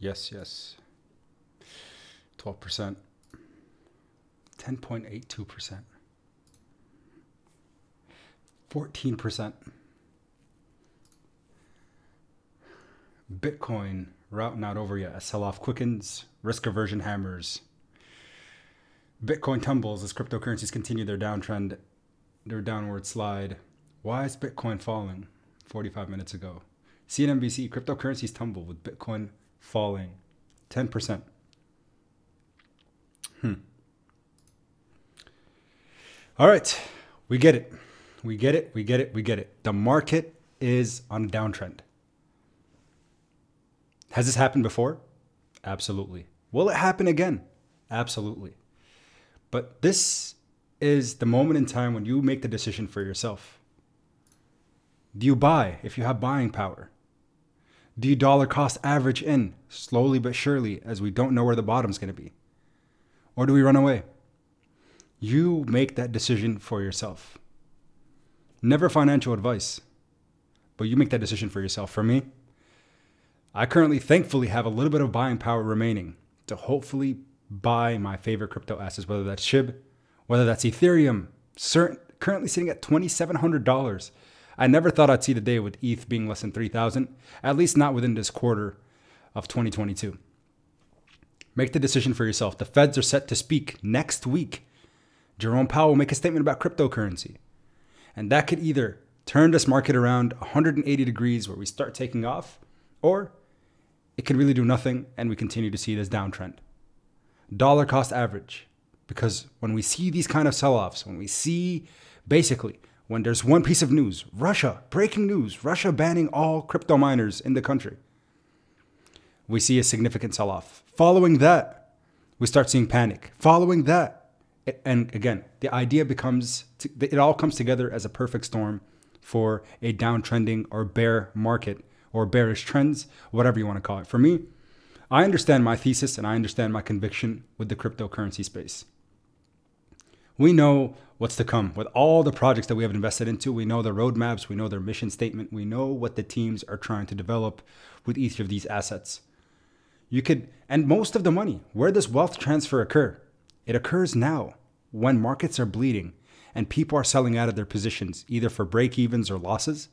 Yes, yes. 12%. 10.82%. 14%. Bitcoin, route not over yet. A sell-off quickens, risk aversion hammers. Bitcoin tumbles as cryptocurrencies continue their downtrend, their downward slide. Why is Bitcoin falling? 45 minutes ago. CNBC, cryptocurrencies tumble with Bitcoin falling 10%. All right, we get it. We get it. We get it. We get it. The market is on a downtrend. Has this happened before? Absolutely. Will it happen again? Absolutely. But this is the moment in time when you make the decision for yourself. Do you buy if you have buying power? Do you dollar cost average in slowly but surely as we don't know where the bottom's going to be? Or do we run away? You make that decision for yourself. Never financial advice, but you make that decision for yourself. For me, I currently thankfully have a little bit of buying power remaining to hopefully buy my favorite crypto assets, whether that's SHIB, whether that's Ethereum, currently sitting at $2,700. I never thought I'd see the day with ETH being less than 3,000, at least not within this quarter of 2022. Make the decision for yourself. The Feds are set to speak next week. Jerome Powell will make a statement about cryptocurrency. And that could either turn this market around 180 degrees where we start taking off, or it could really do nothing and we continue to see this downtrend. Dollar cost average. Because when we see these kind of sell-offs, when we see basically when there's one piece of news, Russia, breaking news, Russia banning all crypto miners in the country, we see a significant sell-off. Following that, we start seeing panic. Following that, and again, the idea becomes, it all comes together as a perfect storm for a downtrending or bear market or bearish trends, whatever you want to call it. For me, I understand my thesis and I understand my conviction with the cryptocurrency space. We know what's to come with all the projects that we have invested into. We know the roadmaps, we know their mission statement, we know what the teams are trying to develop with each of these assets. And most of the money, where does wealth transfer occur? It occurs now when markets are bleeding and people are selling out of their positions, either for break-evens or losses.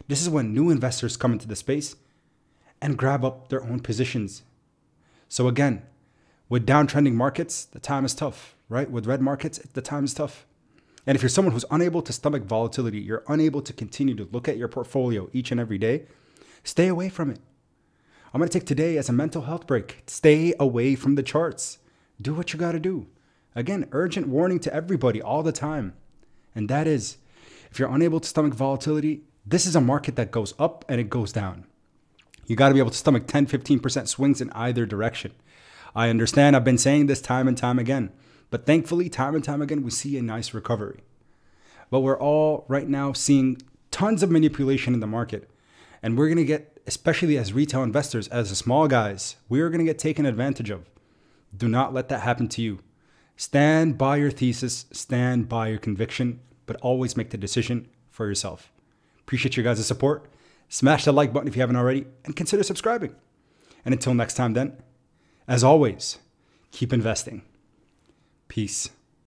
This is when new investors come into the space and grab up their own positions. So again, with downtrending markets, the time is tough, right? With red markets, the time is tough. And if you're someone who's unable to stomach volatility, you're unable to continue to look at your portfolio each and every day, stay away from it. I'm going to take today as a mental health break. Stay away from the charts. Do what you got to do. Again, urgent warning to everybody all the time. And that is, if you're unable to stomach volatility, this is a market that goes up and it goes down. You got to be able to stomach 10, 15% swings in either direction. I understand I've been saying this time and time again, but thankfully, time and time again, we see a nice recovery. But we're all right now seeing tons of manipulation in the market. And we're going to get, especially as retail investors, as the small guys, we're going to get taken advantage of. Do not let that happen to you. Stand by your thesis, stand by your conviction, but always make the decision for yourself. Appreciate your guys' support. Smash the like button if you haven't already, and consider subscribing. And until next time then, as always, keep investing. Peace.